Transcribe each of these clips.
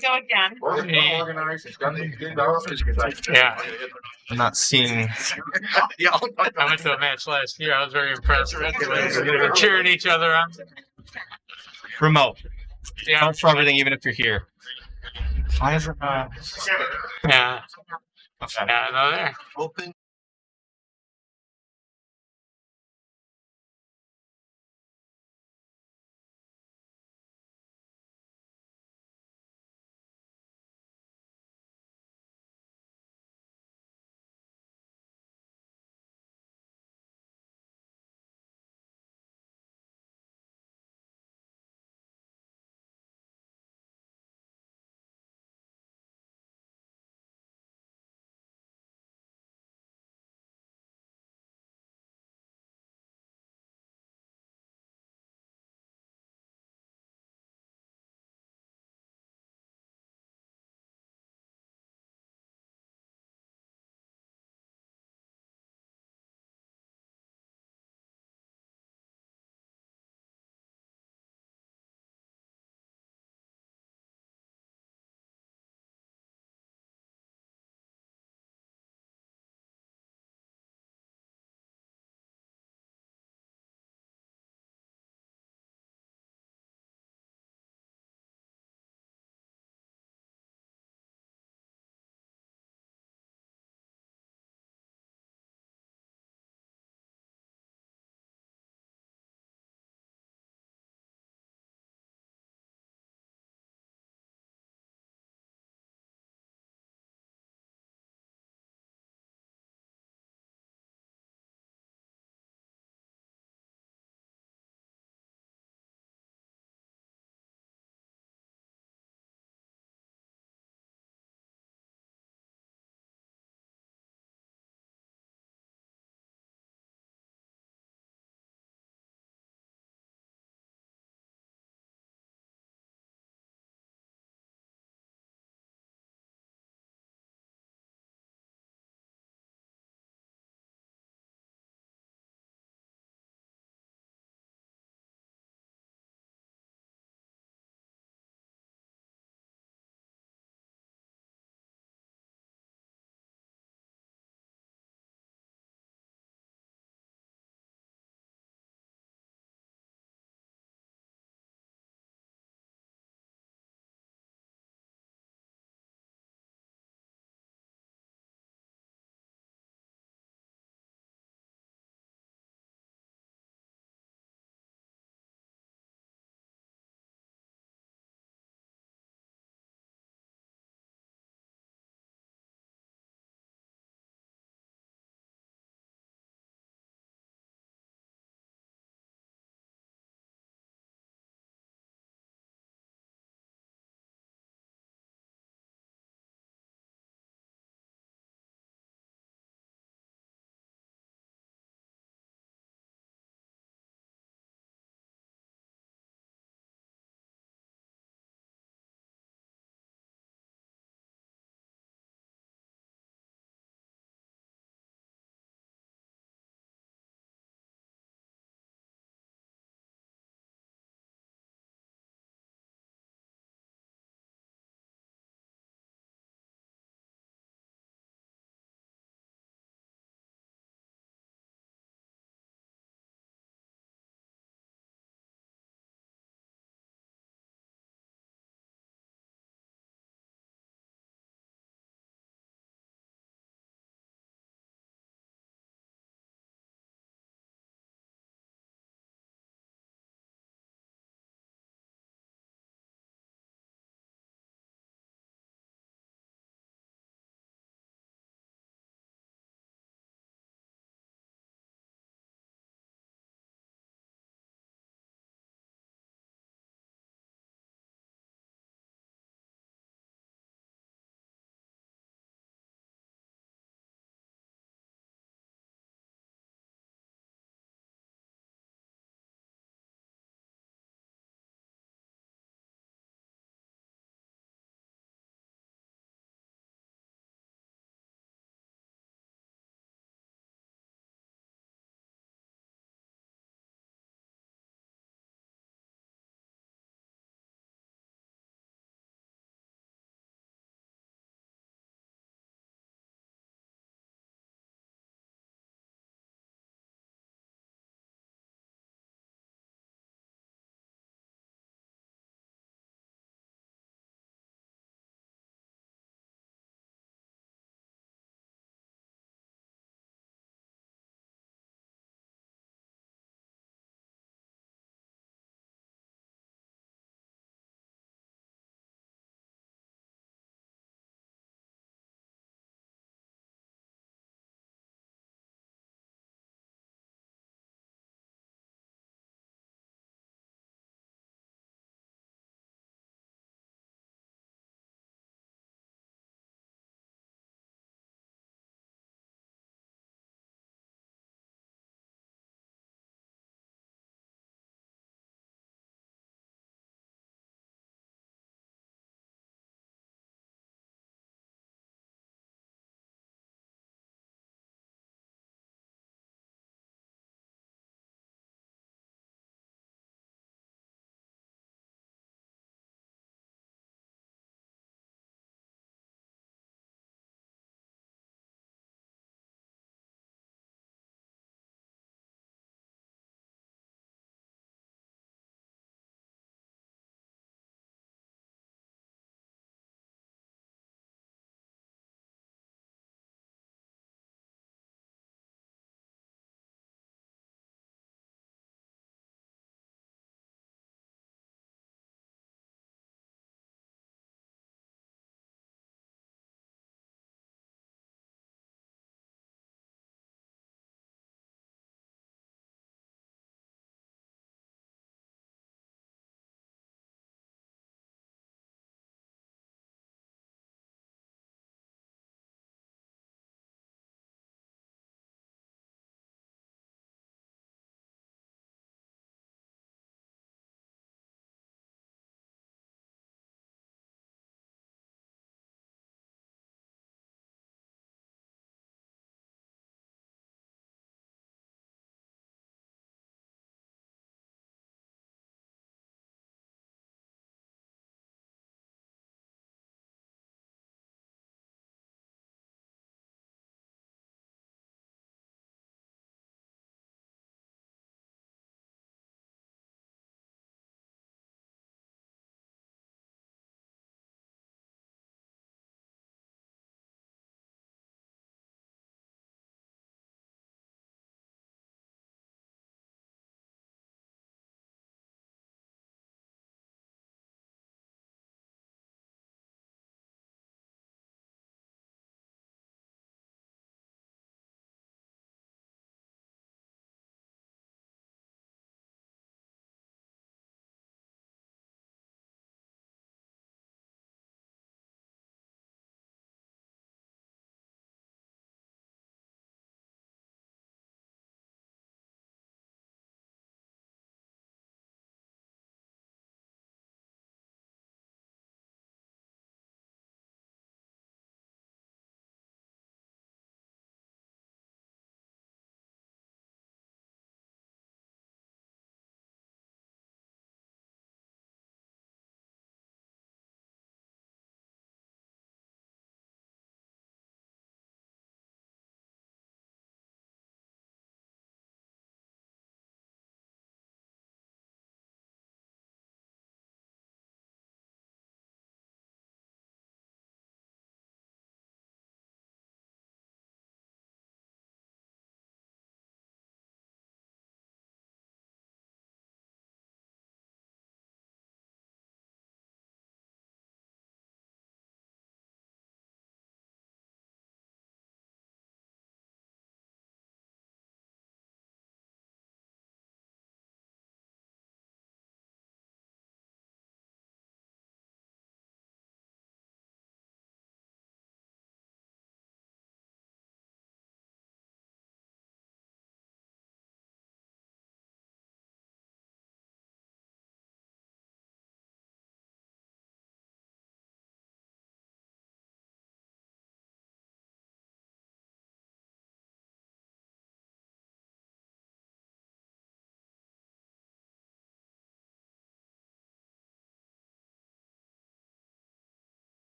we go again. Yeah. I'm not seeing. I went to a match last year. I was very impressed. We're cheering each other on. Remote. Yeah. Count for everything, even if you're here. Why is it Yeah. Okay. Yeah, no, there. Open.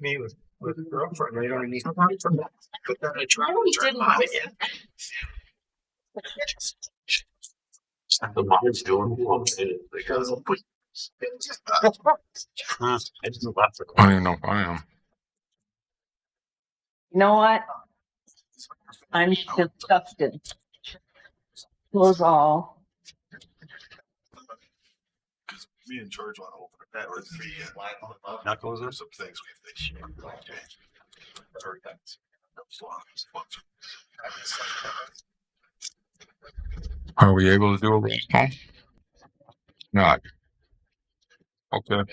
Me with a girlfriend right underneath the pipe from that. But then I tried to turn on again. The mom's doing because I don't even know if I am. You know what? I'm disgusted. Was all. Because me and George want to open it. That was the knuckles or some things we have to change. Are we able to do a roll call? Not. Okay.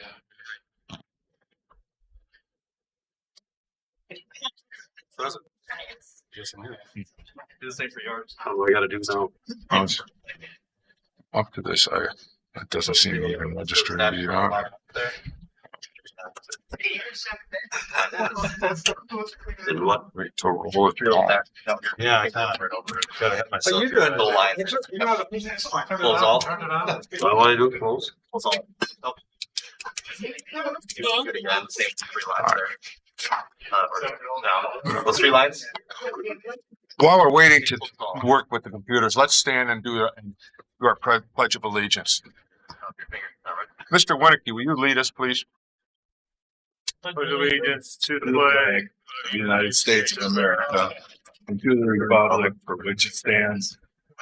Do the same for yours. what I gotta do now. Up to this, it doesn't seem to even register to be out. And what? Wait till we're both Yeah, I kind of gotta hit myself. But you're doing the line. Close all. What do I do? Close? Close all. Good again. Same three lines there. Those three lines? While we're waiting to work with the computers, let's stand and do our Pledge of Allegiance. Mr. Winnicky, will you lead us, please? Pledge allegiance to the flag of the United States of America and to the republic for which it stands,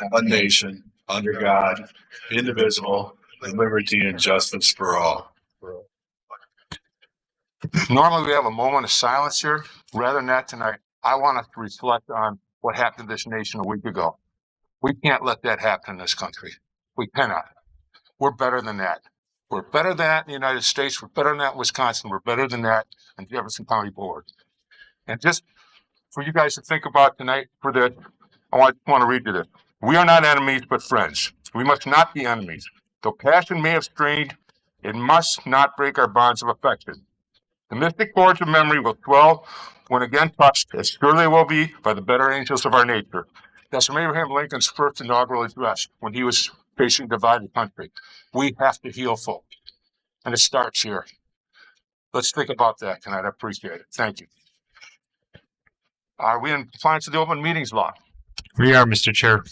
one nation, under God, indivisible, with liberty and justice for all. Normally we have a moment of silence here. Rather than that tonight, I want us to reflect on what happened to this nation a week ago. We can't let that happen in this country. We cannot. We're better than that. We're better than that in the United States. We're better than that in Wisconsin. We're better than that in Jefferson County Board. And just for you guys to think about tonight for this, I want to read you this. We are not enemies, but friends. We must not be enemies. Though passion may have strained, it must not break our bonds of affection. The mystic chords of memory will swell when again touched, as surely they will be by the better angels of our nature. That's from Abraham Lincoln's first inaugural address when he was facing divided country. We have to heal, folks. And it starts here. Let's think about that tonight. I appreciate it. Thank you. Are we in compliance with the open meetings law? We are, Mr. Chair.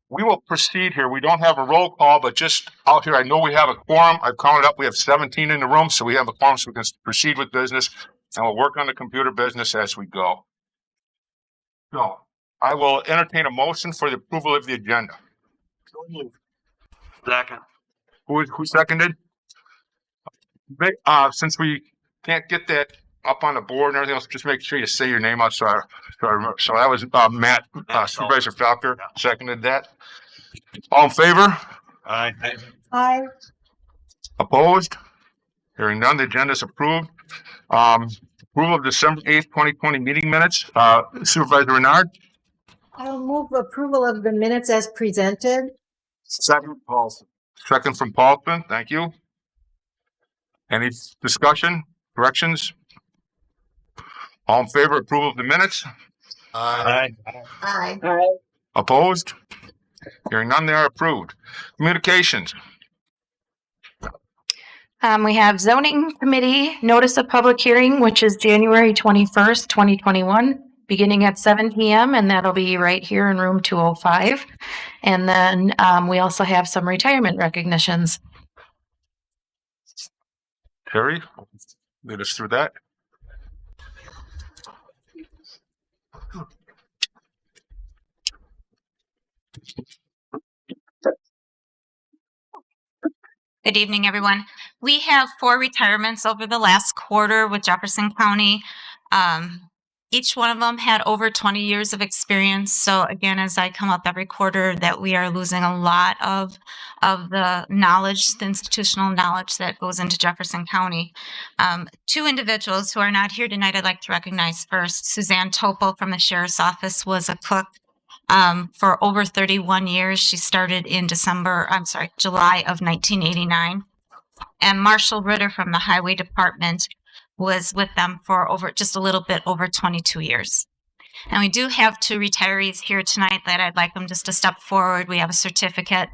We will proceed here. We don't have a roll call, but just out here, I know we have a quorum. I've counted up. We have 17 in the room, so we have a quorum, so we can proceed with business, and we'll work on the computer business as we go. So I will entertain a motion for the approval of the agenda. Second. Who seconded? Since we can't get that up on the board and everything else, just make sure you say your name out. So I remember. So that was Matt, Supervisor Falker, seconded that. All in favor? Aye. Hi. Opposed? Hearing none, the agenda is approved. Approval of December 8th, 2020 meeting minutes. Supervisor Renard? I'll move approval of the minutes as presented. Second, Paulson. Second from Paulson. Thank you. Any discussion, corrections? All in favor of approval of the minutes? Aye. Aye. Opposed? Hearing none, they are approved. Communications. We have zoning committee notice of public hearing, which is January 21st, 2021, beginning at 7 p.m. and that'll be right here in room 205. And then we also have some retirement recognitions. Terry, lead us through that. Good evening, everyone. We have 4 retirements over the last quarter with Jefferson County. Each one of them had over 20 years of experience. So again, as I come up every quarter, that we are losing a lot of the knowledge, the institutional knowledge that goes into Jefferson County. 2 individuals who are not here tonight, I'd like to recognize first. Suzanne Topol from the Sheriff's Office was a cook for over 31 years. She started in July of 1989. And Marshall Ritter from the Highway Department was with them for just a little bit over 22 years. And we do have 2 retirees here tonight that I'd like them just to step forward. We have a certificate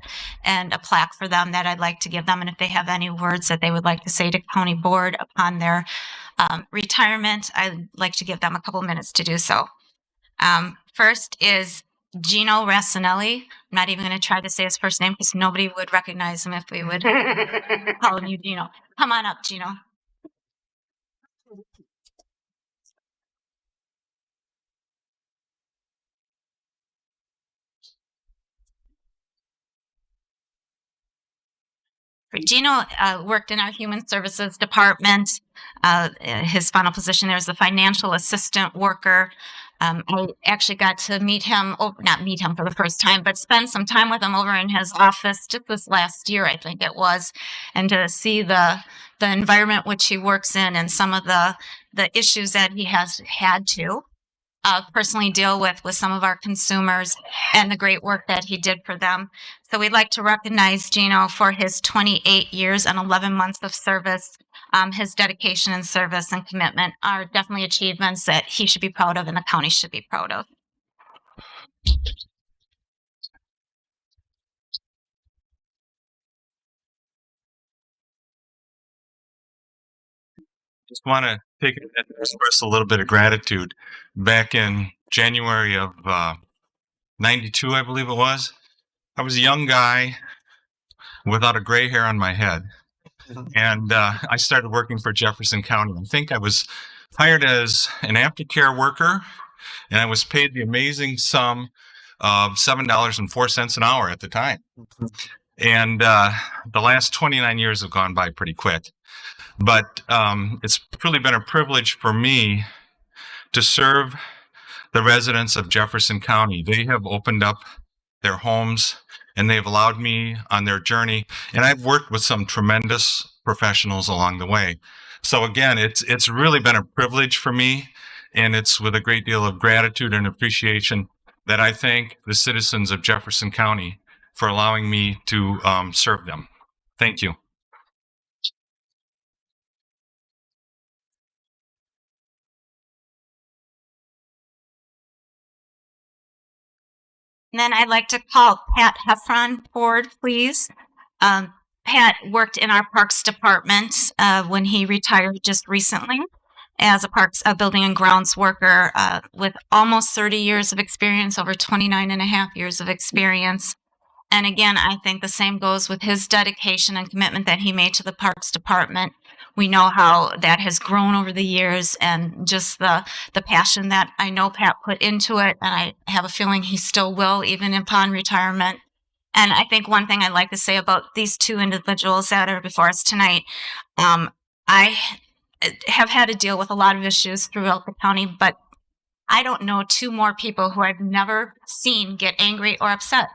and a plaque for them that I'd like to give them. And if they have any words that they would like to say to County Board upon their retirement, I'd like to give them a couple minutes to do so. First is Gino Rassinelli. I'm not even going to try to say his first name because nobody would recognize him if we would call him you Gino. Come on up, Gino. Gino worked in our human services department. His final position there is the financial assistant worker. I actually got to meet him, not meet him for the first time, but spend some time with him over in his office just this last year, I think it was, and to see the environment which he works in and some of the issues that he has had to personally deal with some of our consumers and the great work that he did for them. So we'd like to recognize Gino for his 28 years and 11 months of service. His dedication and service and commitment are definitely achievements that he should be proud of and the county should be proud of. Just want to take it and express a little bit of gratitude. Back in January of 92, I believe it was, I was a young guy without a gray hair on my head. And I started working for Jefferson County. I think I was hired as an aftercare worker, and I was paid the amazing sum of $7.04 an hour at the time. And the last 29 years have gone by pretty quick. But it's truly been a privilege for me to serve the residents of Jefferson County. They have opened up their homes and they've allowed me on their journey. And I've worked with some tremendous professionals along the way. So again, it's really been a privilege for me, and it's with a great deal of gratitude and appreciation that I thank the citizens of Jefferson County for allowing me to serve them. Thank you. And then I'd like to call Pat Heffron forward, please. Pat worked in our Parks Department when he retired just recently as a building and grounds worker with almost 30 years of experience, over 29 and a half years of experience. And again, I think the same goes with his dedication and commitment that he made to the Parks Department. We know how that has grown over the years, and just the passion that I know Pat put into it, and I have a feeling he still will, even upon retirement. And I think one thing I'd like to say about these two individuals that are before us tonight, I have had to deal with a lot of issues throughout the county, but I don't know two more people who I've never seen get angry or upset.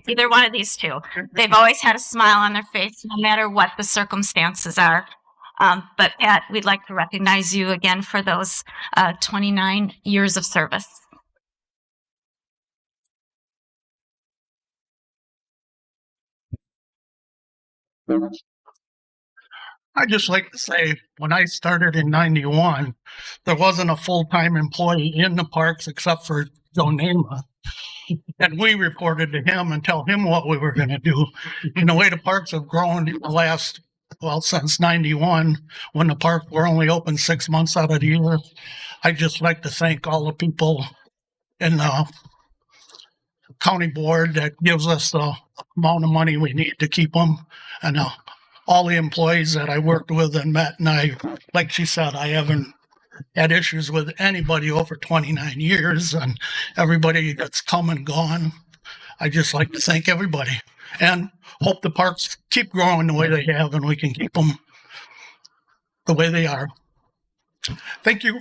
Either one of these two. They've always had a smile on their face, no matter what the circumstances are. But Pat, we'd like to recognize you again for those 29 years of service. I'd just like to say, when I started in 91, there wasn't a full-time employee in the parks except for Joe Nema. And we reported to him and tell him what we were going to do. And the way the parks have grown in the last, since 91, when the parks were only open 6 months out of the year, I'd just like to thank all the people in the county board that gives us the amount of money we need to keep them, and all the employees that I worked with and met. And like she said, I haven't had issues with anybody over 29 years, and everybody that's come and gone. I just like to thank everybody and hope the parks keep growing the way they have, and we can keep them the way they are. Thank you.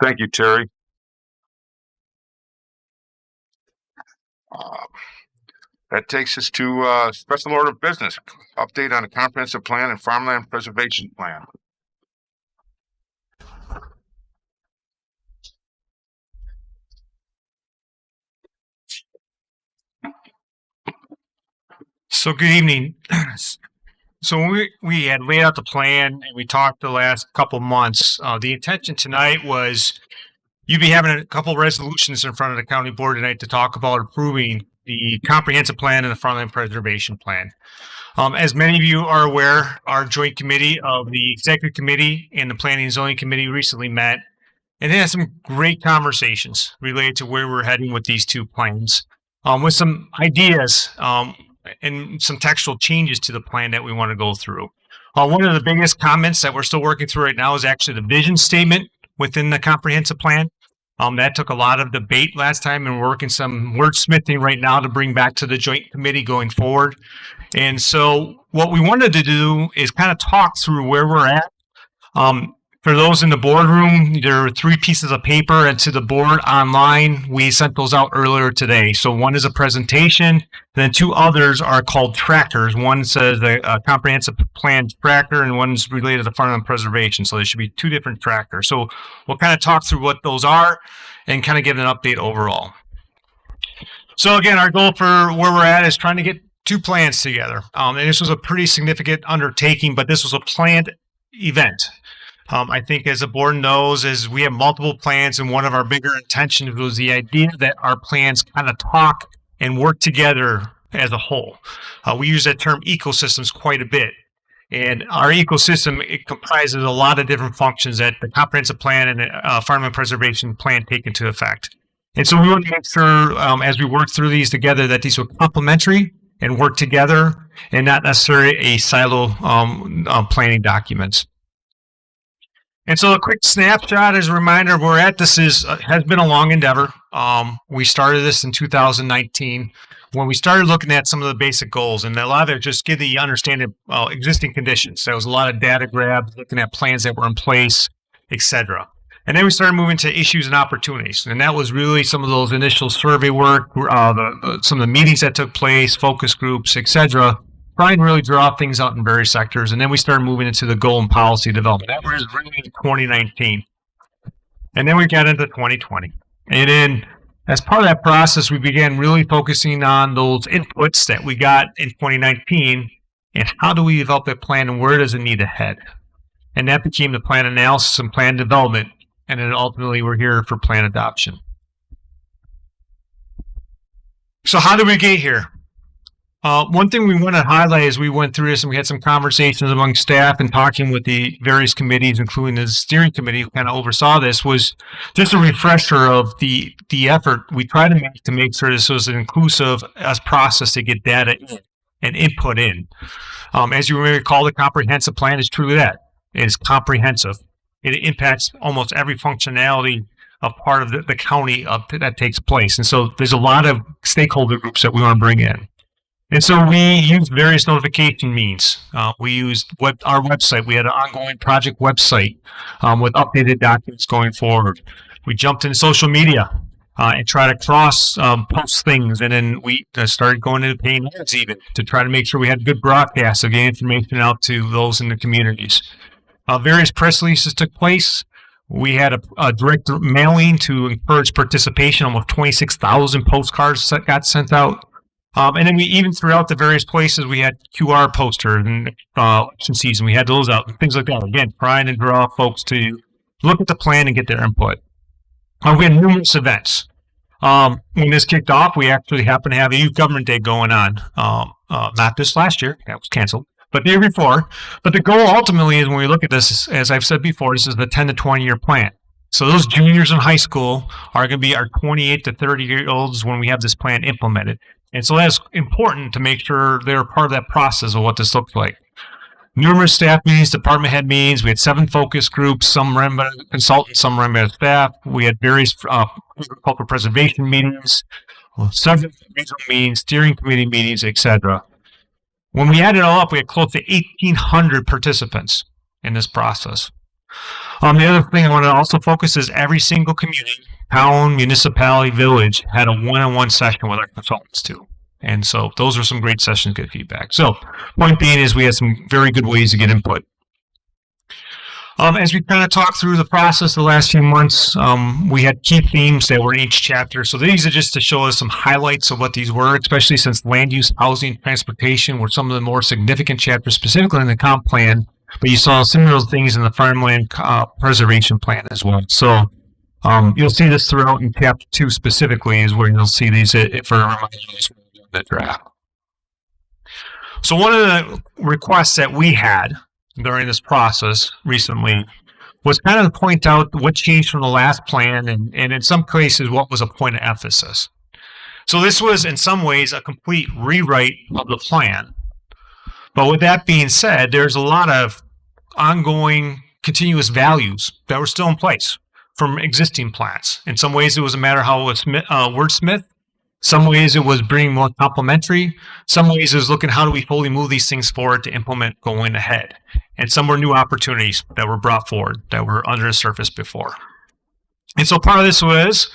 Thank you, Terry. That takes us to special order of business, update on the comprehensive plan and farmland preservation plan. So good evening. So when we had laid out the plan and we talked the last couple months, the intention tonight was you'll be having a couple resolutions in front of the county board tonight to talk about approving the comprehensive plan and the farmland preservation plan. As many of you are aware, our joint committee of the executive committee and the planning and zoning committee recently met, and they had some great conversations related to where we're heading with these two plans, with some ideas and some textual changes to the plan that we want to go through. One of the biggest comments that we're still working through right now is actually the vision statement within the comprehensive plan. That took a lot of debate last time, and we're working some wordsmithing right now to bring back to the joint committee going forward. And so what we wanted to do is kind of talk through where we're at. For those in the boardroom, there are 3 pieces of paper, and to the board online, we sent those out earlier today. So one is a presentation, then 2 others are called trackers. One says the comprehensive plan tracker, and one's related to farmland preservation. So there should be 2 different trackers. So we'll kind of talk through what those are and kind of give an update overall. So again, our goal for where we're at is trying to get 2 plans together. And this was a pretty significant undertaking, but this was a planned event. I think as the board knows, is we have multiple plans, and one of our bigger intentions was the idea that our plans kind of talk and work together as a whole. We use that term ecosystems quite a bit. And our ecosystem, it comprises a lot of different functions that the comprehensive plan and the farmland preservation plan take into effect. And so we want to make sure as we work through these together that these are complementary and work together and not necessarily a silo planning documents. And so a quick snapshot as a reminder of where we're at. This has been a long endeavor. We started this in 2019 when we started looking at some of the basic goals, and a lot of it just give the understanding of existing conditions. There was a lot of data grabs, looking at plans that were in place, etc. And then we started moving to issues and opportunities, and that was really some of those initial survey work, some of the meetings that took place, focus groups, etc. Try and really draw things out in various sectors. And then we started moving into the goal and policy development. That was really in 2019. And then we got into 2020. And then as part of that process, we began really focusing on those inputs that we got in 2019 and how do we develop that plan and where does it need to head? And that became the plan analysis and plan development. And then ultimately we're here for plan adoption. So how did we get here? One thing we want to highlight as we went through this, and we had some conversations among staff and talking with the various committees, including the steering committee who kind of oversaw this, was just a refresher of the effort we tried to make sure this was an inclusive process to get data in and input in. As you may recall, the comprehensive plan is truly that. It is comprehensive. It impacts almost every functionality of part of the county that takes place. And so there's a lot of stakeholder groups that we want to bring in. And so we used various notification means. We used our website. We had an ongoing project website with updated documents going forward. We jumped into social media and try to cross post things. And then we started going into paying ads even to try to make sure we had good broadcasts of getting information out to those in the communities. Various press releases took place. We had a direct mailing to encourage participation. Almost 26,000 postcards got sent out. And then we even throughout the various places, we had QR posters and election season. We had those out and things like that. Again, trying to draw folks to look at the plan and get their input. We had numerous events. When this kicked off, we actually happened to have a youth government day going on. Not this last year, that was canceled, but the year before. But the goal ultimately is when we look at this, as I've said before, this is the 10 to 20 year plan. So those juniors in high school are going to be our 28 to 30-year-olds when we have this plan implemented. And so that's important to make sure they're part of that process of what this looks like. Numerous staff meetings, department head meetings. We had 7 focus groups, some run by consultants, some run by staff. We had various agricultural preservation meetings, several regional meetings, steering committee meetings, etc. When we added it all up, we had close to 1,800 participants in this process. The other thing I want to also focus is every single community, town, municipality, village had a one-on-one session with our consultants too. And so those are some great sessions, good feedback. So point being is we had some very good ways to get input. As we kind of talked through the process the last few months, we had key themes that were in each chapter. So these are just to show us some highlights of what these were, especially since land use, housing, transportation were some of the more significant chapters, specifically in the comp plan. But you saw similar things in the farmland preservation plan as well. So You'll see this throughout in chapter 2 specifically is where you'll see these for the draft. So one of the requests that we had during this process recently was kind of to point out what changed from the last plan and in some cases what was a point of emphasis. So this was in some ways a complete rewrite of the plan. But with that being said, there's a lot of ongoing continuous values that were still in place from existing plans. In some ways it was a matter how it was wordsmith. Some ways it was bringing more complementary. Some ways it was looking how do we fully move these things forward to implement going ahead. And some were new opportunities that were brought forward that were under the surface before. And so part of this was,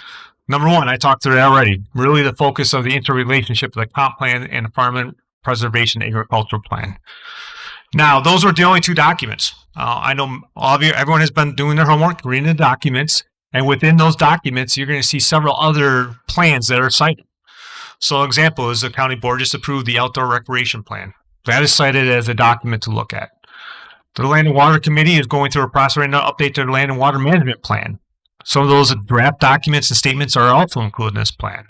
number one, I talked through it already, really the focus of the interrelationship of the comp plan and the farmland preservation agricultural plan. Now, those were the only two documents. I know all of you, everyone has been doing their homework, reading the documents, and within those documents, you're going to see several other plans that are cited. So an example is the county board just approved the outdoor recreation plan. That is cited as a document to look at. The Land and Water Committee is going through a process right now to update their land and water management plan. Some of those draft documents and statements are also included in this plan.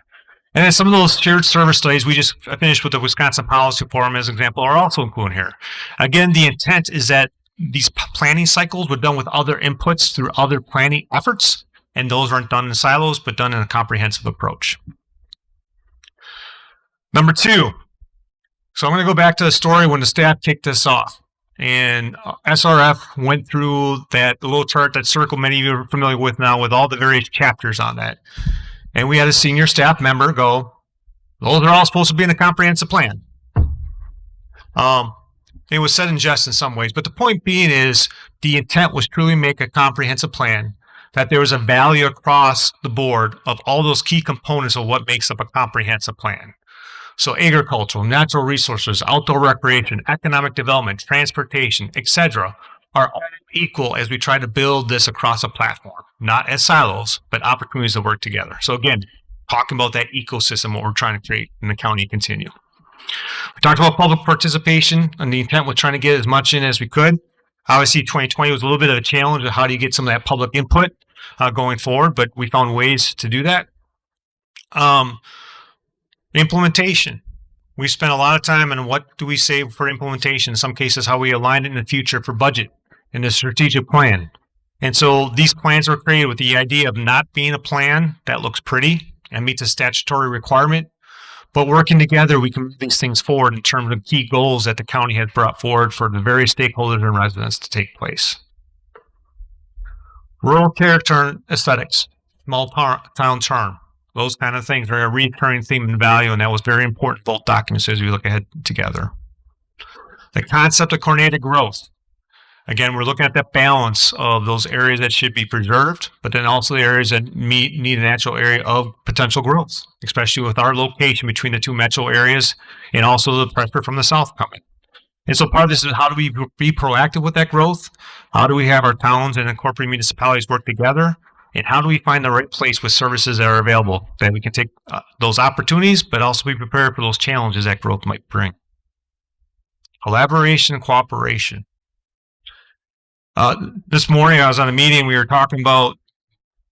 And then some of those shared service studies we just finished with the Wisconsin Policy Forum as an example are also included here. Again, the intent is that these planning cycles were done with other inputs through other planning efforts, and those weren't done in silos, but done in a comprehensive approach. Number two, so I'm going to go back to the story when the staff kicked this off. And SRF went through that little chart, that circle many of you are familiar with now, with all the various chapters on that. And we had a senior staff member go, those are all supposed to be in the comprehensive plan. It was said in jest in some ways, but the point being is the intent was truly make a comprehensive plan, that there was a value across the board of all those key components of what makes up a comprehensive plan. So agricultural, natural resources, outdoor recreation, economic development, transportation, etc. are all equal as we try to build this across a platform, not as silos, but opportunities to work together. So again, talking about that ecosystem, what we're trying to create in the county continue. We talked about public participation, and the intent was trying to get as much in as we could. Obviously, 2020 was a little bit of a challenge of how do you get some of that public input going forward, but we found ways to do that. Implementation. We spent a lot of time on what do we say for implementation, in some cases how we align it in the future for budget in the strategic plan. And so these plans were created with the idea of not being a plan that looks pretty and meets a statutory requirement, but working together we can move these things forward in terms of key goals that the county has brought forward for the various stakeholders and residents to take place. Rural character and aesthetics, small town charm. Those kind of things are a recurring theme and value, and that was very important both documents as we look ahead together. The concept of coordinated growth. Again, we're looking at that balance of those areas that should be preserved, but then also the areas that need a natural area of potential growth, especially with our location between the two metro areas and also the pressure from the south coming. And so part of this is how do we be proactive with that growth? How do we have our towns and incorporated municipalities work together? And how do we find the right place with services that are available that we can take those opportunities, but also be prepared for those challenges that growth might bring? Collaboration and cooperation. This morning I was on a meeting, we were talking about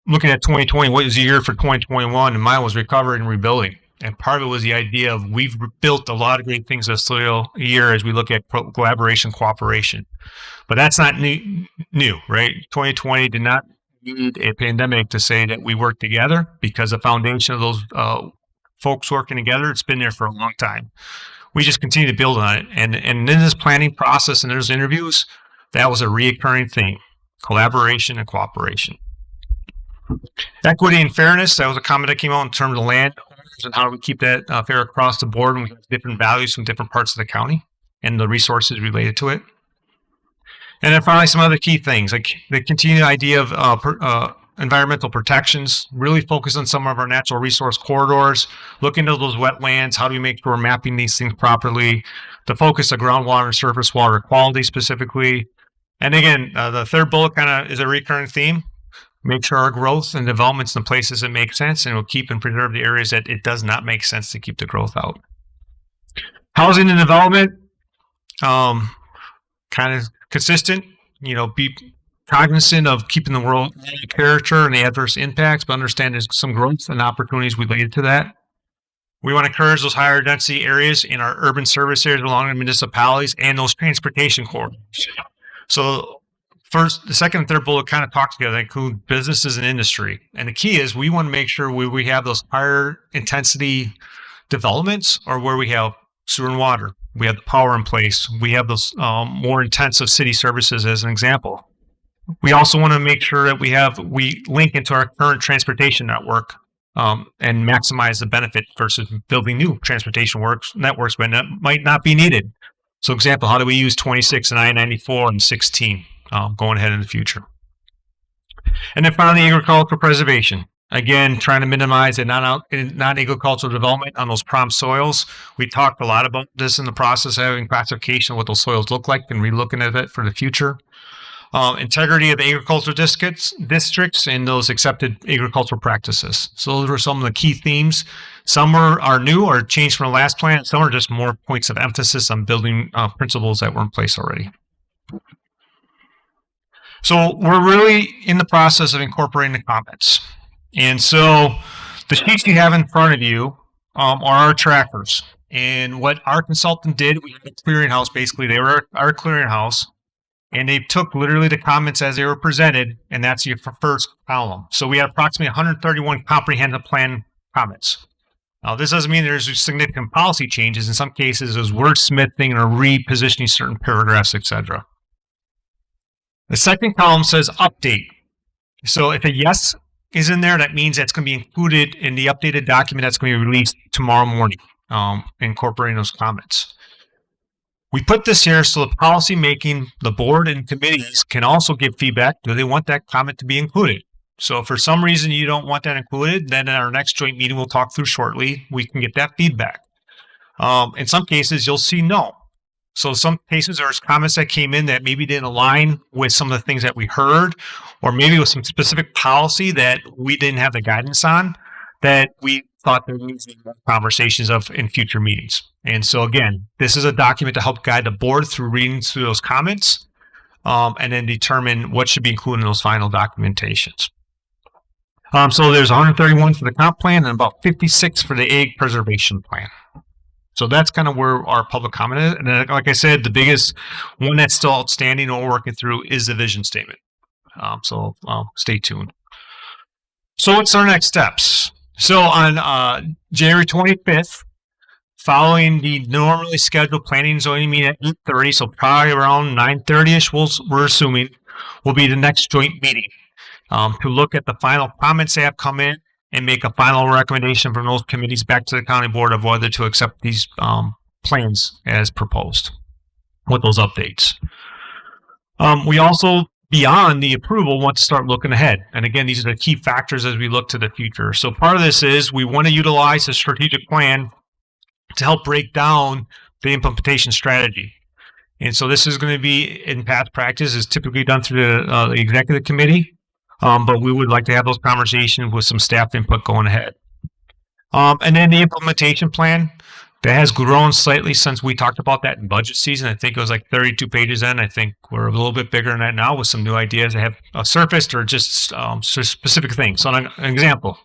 looking at 2020, what was the year for 2021, and mine was recovery and rebuilding. And part of it was the idea of we've built a lot of great things this year as we look at collaboration, cooperation. But that's not new, right? 2020 did not need a pandemic to say that we work together, because the foundation of those folks working together, it's been there for a long time. We just continue to build on it. And in this planning process and those interviews, that was a reoccurring theme, collaboration and cooperation. Equity and fairness, that was a comment that came out in terms of land owners and how do we keep that fair across the board when we have different values from different parts of the county and the resources related to it. And then finally, some other key things, like the continued idea of environmental protections, really focus on some of our natural resource corridors, look into those wetlands, how do we make sure we're mapping these things properly, the focus of groundwater and surface water quality specifically. And again, the third bullet kind of is a recurring theme. Make sure our growth and development's in the places that make sense, and we'll keep and preserve the areas that it does not make sense to keep the growth out. Housing and development, kind of consistent, be cognizant of keeping the world character and the adverse impacts, but understand there's some growth and opportunities related to that. We want to encourage those higher density areas in our urban service areas along the municipalities and those transportation corridors. So first, the second and third bullet kind of talk together. They include businesses and industry. And the key is we want to make sure we have those higher intensity developments or where we have sewer and water. We have the power in place. We have those more intensive city services as an example. We also want to make sure that we link into our current transportation network and maximize the benefit versus building new transportation networks when that might not be needed. So example, how do we use 26 and I-94 and 16 going ahead in the future? And then finally, agricultural preservation. Again, trying to minimize the non-agricultural development on those prompt soils. We talked a lot about this in the process of having classification of what those soils look like and re-looking at it for the future. Integrity of agricultural districts and those accepted agricultural practices. So those are some of the key themes. Some are new or changed from the last plan. Some are just more points of emphasis on building principles that were in place already. So we're really in the process of incorporating the comments. And so the sheets you have in front of you are our trackers. And what our consultant did, we had a clearinghouse, basically. They were our clearinghouse. And they took literally the comments as they were presented, and that's your first column. So we had approximately 131 comprehensive plan comments. Now, this doesn't mean there's significant policy changes. In some cases, there's wordsmithing or repositioning certain paragraphs, etc. The second column says update. So if a yes is in there, that means that's going to be included in the updated document that's going to be released tomorrow morning, incorporating those comments. We put this here so the policy making, the board and committees can also give feedback. Do they want that comment to be included? So if for some reason you don't want that included, then in our next joint meeting we'll talk through shortly, we can get that feedback. In some cases, you'll see no. So some cases there's comments that came in that maybe didn't align with some of the things that we heard, or maybe with some specific policy that we didn't have the guidance on, that we thought there needs to be more conversations of in future meetings. And so again, this is a document to help guide the board through reading through those comments and then determine what should be included in those final documentations. So there's 131 for the comp plan and about 56 for the egg preservation plan. So that's kind of where our public comment is. And then, like I said, the biggest one that's still outstanding and we're working through is the vision statement. So stay tuned. So what's our next steps? So on January 25th, following the normally scheduled planning and zoning meeting at 8:30, so probably around 9:30ish, we're assuming, will be the next joint meeting to look at the final comments that have come in and make a final recommendation from those committees back to the county board of whether to accept these plans as proposed with those updates. We also, beyond the approval, want to start looking ahead. And again, these are the key factors as we look to the future. So part of this is we want to utilize the strategic plan to help break down the implementation strategy. And so this is going to be in past practice is typically done through the executive committee. But we would like to have those conversations with some staff input going ahead. And then the implementation plan that has grown slightly since we talked about that in budget season. I think it was like 32 pages in. I think we're a little bit bigger than that now with some new ideas that have surfaced or just specific things. So an example,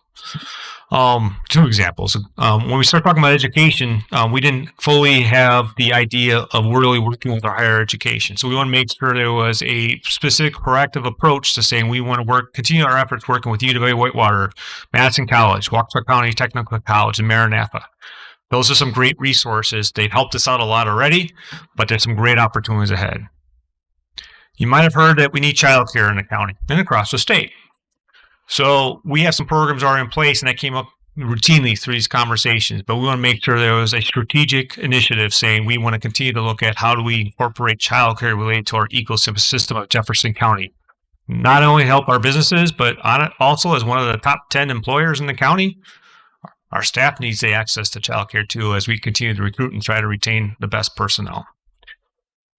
two examples. When we start talking about education, we didn't fully have the idea of really working with our higher education. So we want to make sure there was a specific proactive approach to saying we want to continue our efforts working with UW-Whitewater, Madison College, Waukesha County Technical College, and Maranatha. Those are some great resources. They've helped us out a lot already, but there's some great opportunities ahead. You might have heard that we need childcare in the county and across the state. So we have some programs already in place, and that came up routinely through these conversations, but we want to make sure there was a strategic initiative saying we want to continue to look at how do we incorporate childcare related to our ecosystem of Jefferson County. Not only help our businesses, but also as one of the top 10 employers in the county, our staff needs the access to childcare too as we continue to recruit and try to retain the best personnel.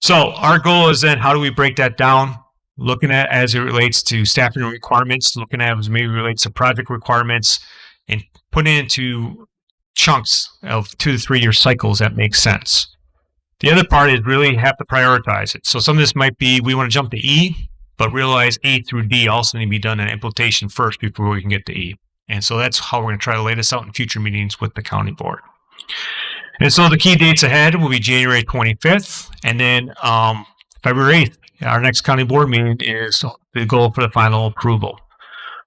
So our goal is then how do we break that down? Looking at as it relates to staffing requirements, looking at as maybe relates to project requirements, and putting it into chunks of 2 to 3 year cycles that make sense. The other part is really have to prioritize it. So some of this might be we want to jump to E, but realize A through D also need to be done in implementation first before we can get to E. And so that's how we're going to try to lay this out in future meetings with the county board. And so the key dates ahead will be January 25th, and then February 8th. Our next county board meeting is the goal for the final approval.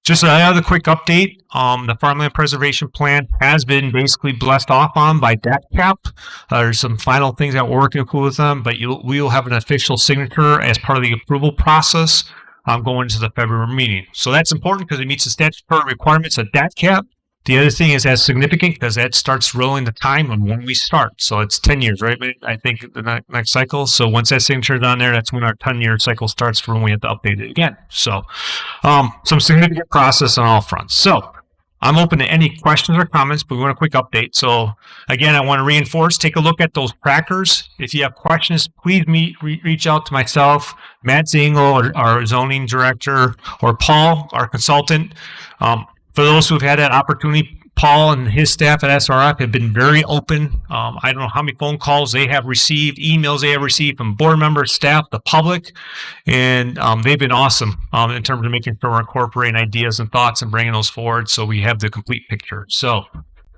Just another quick update. The Farmland Preservation Plan has been basically blessed off on by DATCAP. There's some final things that we're working with them, but we will have an official signature as part of the approval process going into the February meeting. So that's important because it meets the statutory requirements of DATCAP. The other thing is that's significant because that starts rolling the time on when we start. So it's 10 years, right? I think the next cycle. So once that signature is on there, that's when our 10-year cycle starts for when we have to update it again. So some significant process on all fronts. So I'm open to any questions or comments, but we want a quick update. So again, I want to reinforce, take a look at those trackers. If you have questions, please reach out to myself, Matt Zingel, our zoning director, or Paul, our consultant. For those who've had that opportunity, Paul and his staff at SRF have been very open. I don't know how many phone calls they have received, emails they have received from board members, staff, the public, and they've been awesome in terms of making sure we're incorporating ideas and thoughts and bringing those forward so we have the complete picture. So,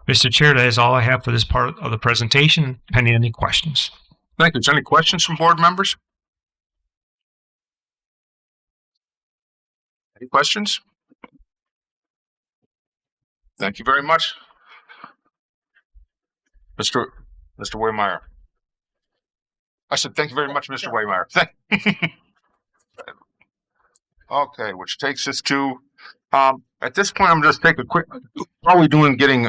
Mr. Chair, that is all I have for this part of the presentation, pending any questions. Thank you. Is there any questions from board members? Any questions? Thank you very much. Mr. Waymeyer. I said, thank you very much, Mr. Waymeyer. Okay, which takes us to, at this point, I'm just take a quick, how are we doing getting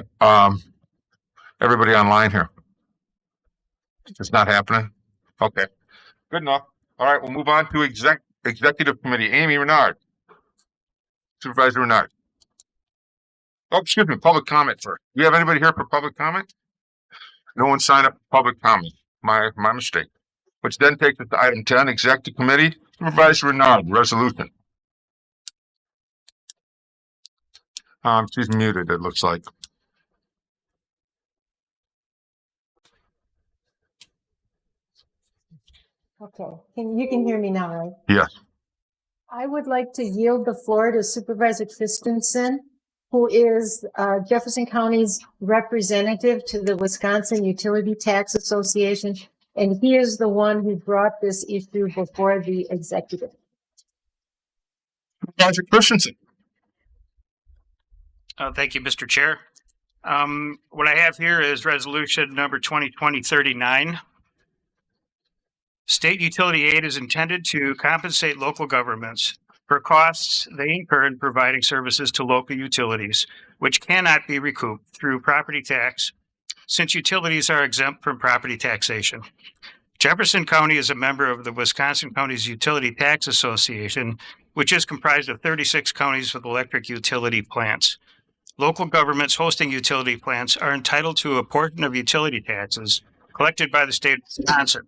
everybody online here? It's not happening? Okay, good enough. All right, we'll move on to executive committee. Amy Renard. Supervisor Renard. Oh, excuse me, public comment first. Do you have anybody here for public comment? No one signed up for public comment. My mistake. Which then takes us to item 10, executive committee. Supervisor Renard, resolution. She's muted, it looks like. Okay, you can hear me now, right? Yes. I would like to yield the floor to Supervisor Christensen, who is Jefferson County's representative to the Wisconsin Utility Tax Association, and he is the one who brought this issue before the executive. Supervisor Christensen. Thank you, Mr. Chair. What I have here is resolution number 2020-39. State utility aid is intended to compensate local governments for costs they incur in providing services to local utilities, which cannot be recouped through property tax, since utilities are exempt from property taxation. Jefferson County is a member of the Wisconsin Counties Utility Tax Association, which is comprised of 36 counties with electric utility plants. Local governments hosting utility plants are entitled to a portion of utility taxes collected by the state of Wisconsin.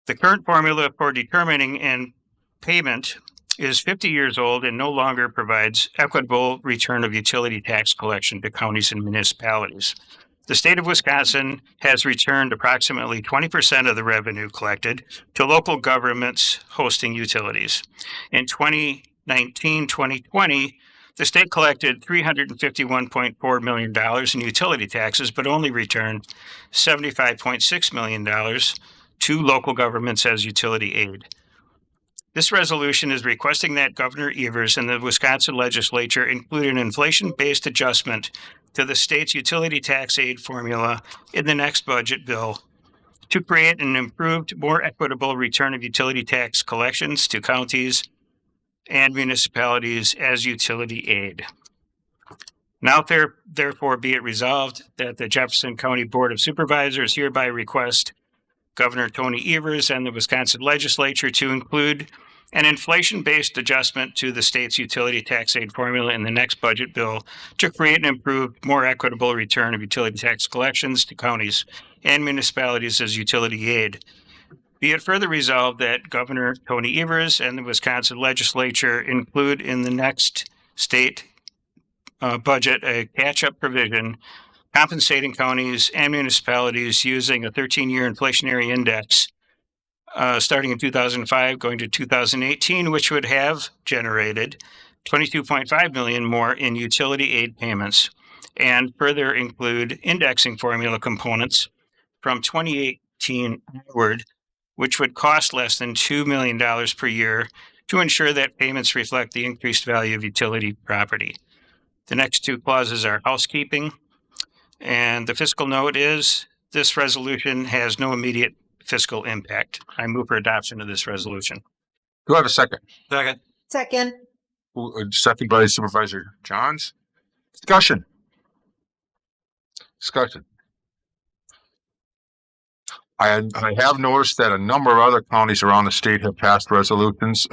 The current formula for determining and payment is 50 years old and no longer provides equitable return of utility tax collection to counties and municipalities. The state of Wisconsin has returned approximately 20% of the revenue collected to local governments hosting utilities. In 2019-2020, the state collected $351.4 million in utility taxes, but only returned $75.6 million to local governments as utility aid. This resolution is requesting that Governor Evers and the Wisconsin legislature include an inflation-based adjustment to the state's utility tax aid formula in the next budget bill to create an improved, more equitable return of utility tax collections to counties and municipalities as utility aid. Now, therefore, be it resolved that the Jefferson County Board of Supervisors hereby request Governor Tony Evers and the Wisconsin legislature to include an inflation-based adjustment to the state's utility tax aid formula in the next budget bill to create an improved, more equitable return of utility tax collections to counties and municipalities as utility aid. Be it further resolved that Governor Tony Evers and the Wisconsin legislature include in the next state budget a catch-up provision compensating counties and municipalities using a 13-year inflationary index starting in 2005, going to 2018, which would have generated 22.5 million more in utility aid payments, and further include indexing formula components from 2018 onward, which would cost less than $2 million per year to ensure that payments reflect the increased value of utility property. The next two clauses are housekeeping, and the fiscal note is this resolution has no immediate fiscal impact. I move for adoption of this resolution. Do I have a second? Second. Second. Second by Supervisor Johns. Discussion. I have noticed that a number of other counties around the state have passed resolutions,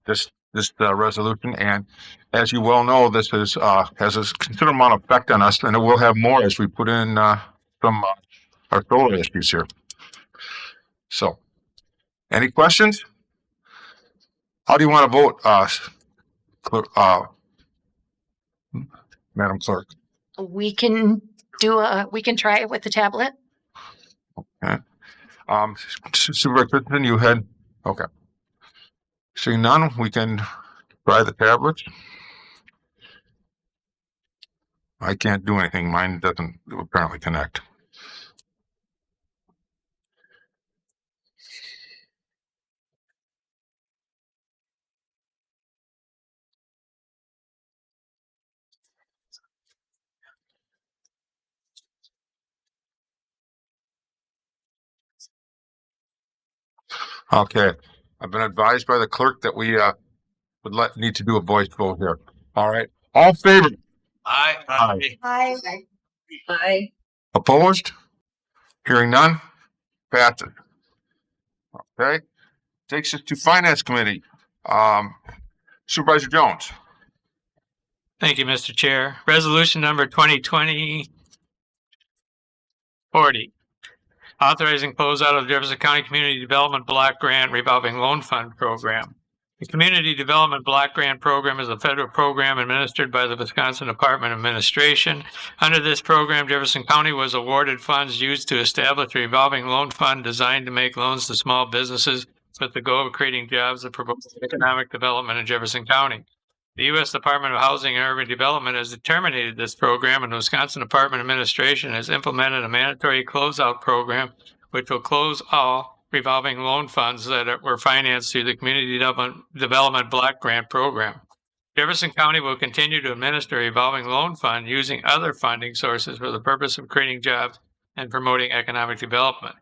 this resolution, and as you well know, this is has a considerable amount of effect on us, and it will have more as we put in some our solar issues here. So, any questions? How do you want to vote, Madam Clerk? We can try it with the tablet. Okay. Supervisor Christensen, you had, okay. Seeing none, we can try the tablets. I can't do anything. Mine doesn't apparently connect. Okay, I've been advised by the clerk that we need to do a voice vote here. All right, all in favor? Aye. Aye. Aye. Aye. Opposed? Hearing none, passes. Okay, takes us to Finance Committee. Supervisor Jones. Thank you, Mr. Chair. Resolution number 2020-40. Authorizing closeout of the Jefferson County Community Development Block Grant Revolving Loan Fund Program. The Community Development Block Grant Program is a federal program administered by the Wisconsin Department of Administration. Under this program, Jefferson County was awarded funds used to establish a revolving loan fund designed to make loans to small businesses with the goal of creating jobs that promote economic development in Jefferson County. The U.S. Department of Housing and Urban Development has terminated this program, and the Wisconsin Department of Administration has implemented a mandatory closeout program which will close all revolving loan funds that were financed through the Community Development Block Grant Program. Jefferson County will continue to administer a revolving loan fund using other funding sources for the purpose of creating jobs and promoting economic development.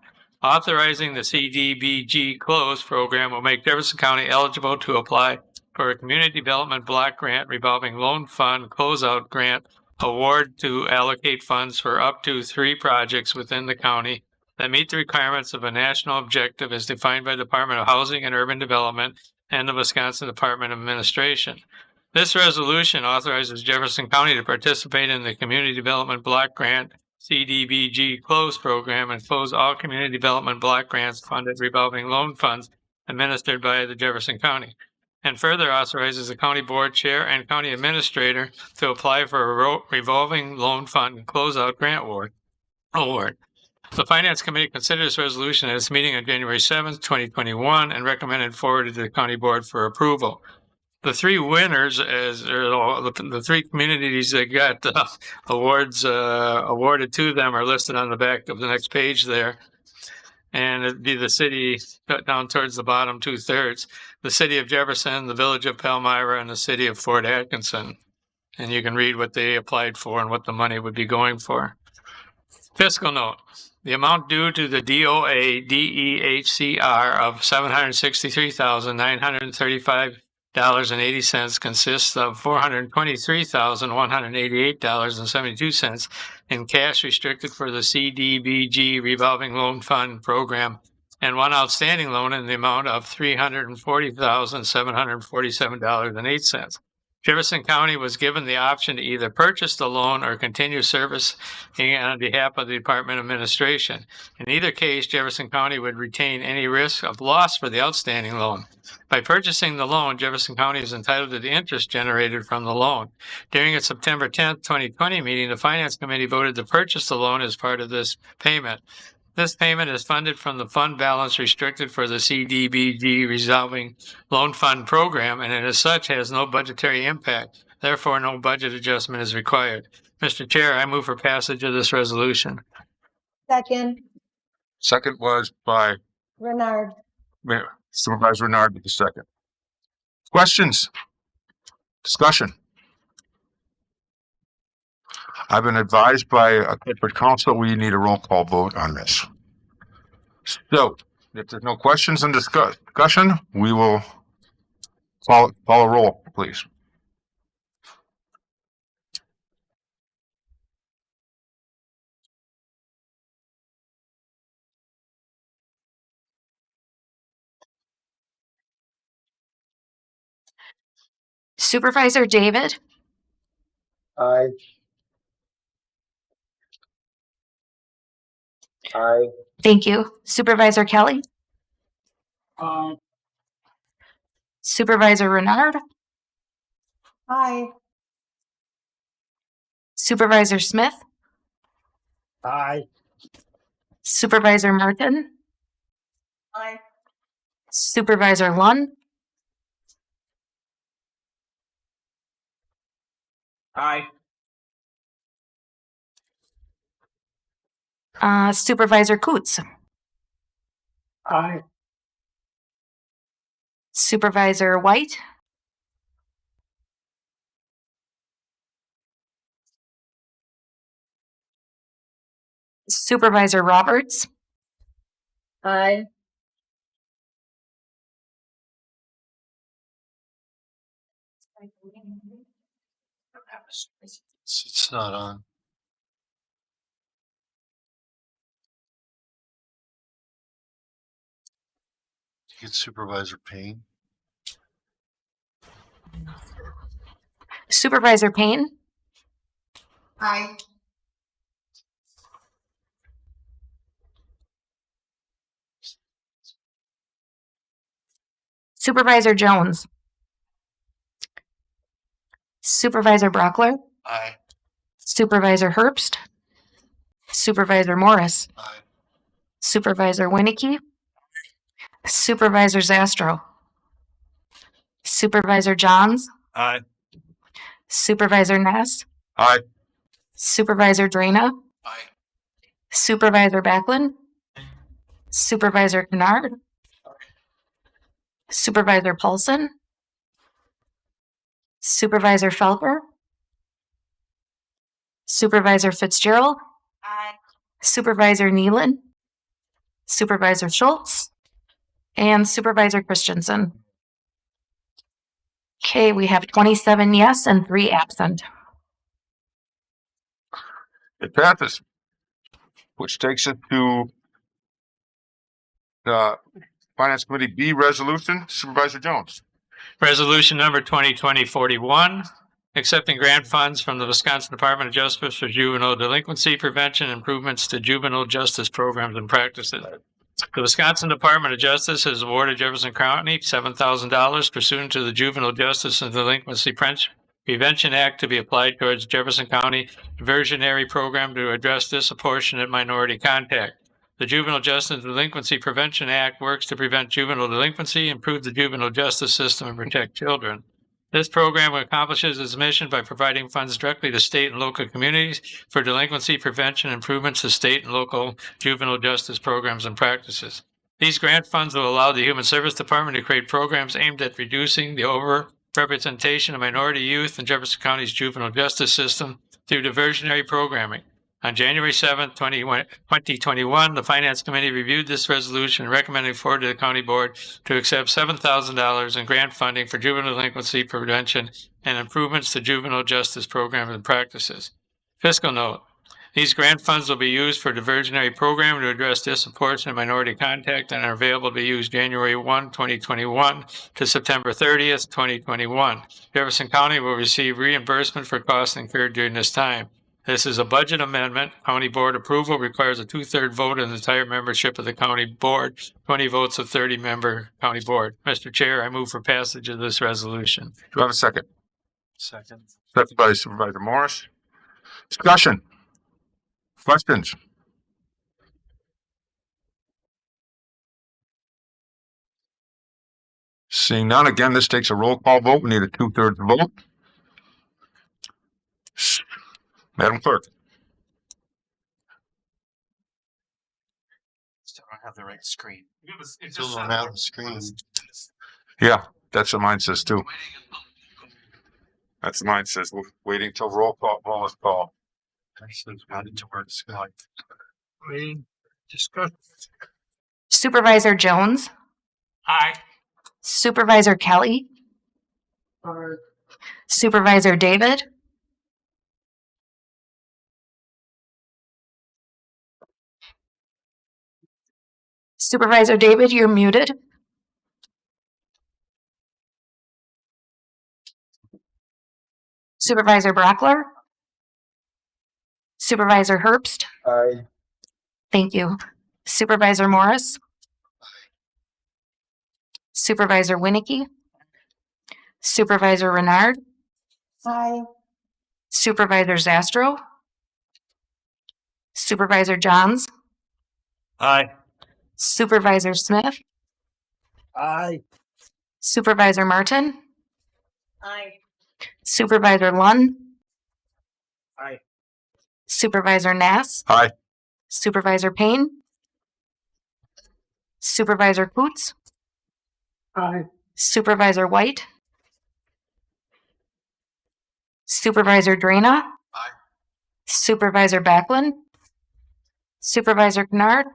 Authorizing the CDBG Close program will make Jefferson County eligible to apply for a Community Development Block Grant Revolving Loan Fund Closeout Grant Award to allocate funds for up to 3 projects within the county that meet the requirements of a national objective as defined by the Department of Housing and Urban Development and the Wisconsin Department of Administration. This resolution authorizes Jefferson County to participate in the Community Development Block Grant CDBG Close program and close all community development block grants funded revolving loan funds administered by the Jefferson County, and further authorizes the county board chair and county administrator to apply for a revolving loan fund closeout grant award. The Finance Committee considered this resolution at its meeting on January 7th, 2021, and recommended forwarded to the county board for approval. The 3 winners, the 3 communities that got awards awarded to them, are listed on the back of the next page there. And it'd be the city down towards the bottom 2/3, the city of Jefferson, the village of Palmyra, and the city of Fort Atkinson. And you can read what they applied for and what the money would be going for. Fiscal note. The amount due to the DOA DEHCR of $763,935.80 consists of $423,188.72 in cash restricted for the CDBG Revolving Loan Fund Program, and one outstanding loan in the amount of $340,747.08. Jefferson County was given the option to either purchase the loan or continue servicing on behalf of the Department of Administration. In either case, Jefferson County would retain any risk of loss for the outstanding loan. By purchasing the loan, Jefferson County is entitled to the interest generated from the loan. During its September 10th, 2020 meeting, the Finance Committee voted to purchase the loan as part of this payment. This payment is funded from the fund balance restricted for the CDBG Resolving Loan Fund Program, and as such has no budgetary impact. Therefore, no budget adjustment is required. Mr. Chair, I move for passage of this resolution. Second, Second was by Renard. Supervisor Renard with the second. Questions? Discussion? I've been advised by a corporate counsel we need a roll call vote on this. So, if there's no questions and discussion, we will follow roll, please. Supervisor David, Aye. Aye. thank you. Supervisor Kelly, Supervisor Renard, Aye. Supervisor Smith, Aye. Supervisor Martin, Aye. Supervisor Lund, Aye. Supervisor Coots, Aye. Supervisor White, Supervisor Roberts, Aye. It's not on. Get Supervisor Payne. Supervisor Payne, Aye. Supervisor Jones, Supervisor Brockler, Aye. Supervisor Herbst, Supervisor Morris, Aye. Supervisor Winnicky, Supervisor Zastro, Supervisor Johns, Aye. Supervisor Ness, Aye. Supervisor Drana, Aye. Supervisor Backlund, Supervisor Kennard, Supervisor Paulson, Supervisor Felker, Supervisor Fitzgerald, Aye. Supervisor Nealon, Supervisor Schultz, and Supervisor Christensen. Okay, we have 27 yes and 3 absent. It passes. Which takes us to the Finance Committee B resolution. Supervisor Jones. Resolution number 2020-41, accepting grant funds from the Wisconsin Department of Justice for juvenile delinquency prevention improvements to juvenile justice programs and practices. The Wisconsin Department of Justice has awarded Jefferson County $7,000 pursuant to the Juvenile Justice and Delinquency Prevention Act to be applied towards Jefferson County Diversionary Program to address disproportionate minority contact. The Juvenile Justice and Delinquency Prevention Act works to prevent juvenile delinquency, improve the juvenile justice system, and protect children. This program accomplishes its mission by providing funds directly to state and local communities for delinquency prevention improvements to state and local juvenile justice programs and practices. These grant funds will allow the Human Service Department to create programs aimed at reducing the overrepresentation of minority youth in Jefferson County's juvenile justice system through diversionary programming. On January 7, 2021, the Finance Committee reviewed this resolution and recommended forward to the County Board to accept $7,000 in grant funding for juvenile delinquency prevention and improvements to juvenile justice programs and practices. Fiscal note. These grant funds will be used for diversionary program to address disproportionate minority contact and are available to be used January 1, 2021 to September 30th, 2021. Jefferson County will receive reimbursement for costs incurred during this time. This is a budget amendment. County Board approval requires a 2/3 vote of the entire membership of the County Board, 20 votes of 30-member County Board. Mr. Chair, I move for passage of this resolution. Do I have a second? Second. Second by Supervisor Morris. Discussion. Questions? Seeing none, again, this takes a roll call vote. We need a 2/3 vote. Madam Clerk. Still don't have the right screen. It's Still don't have the screen. Yeah, that's what mine says too. That's what mine says. We're waiting till roll call is called. Got it to where it's going. We discuss. Supervisor Jones, Aye. Supervisor Kelly, Supervisor David, Supervisor David, you're muted. Supervisor Brockler, Supervisor Herbst. Aye. Thank you. Supervisor Morris, Supervisor Winnicky, Supervisor Renard, Aye. Supervisor Zastro, Supervisor Johns, Aye. Supervisor Smith, Aye. Supervisor Martin, Aye. Supervisor Lund, Aye. Supervisor Nass, Aye. Supervisor Payne, Supervisor Coots, Aye. Supervisor White, Supervisor Drana, Aye. Supervisor Backlund, Supervisor Kennard,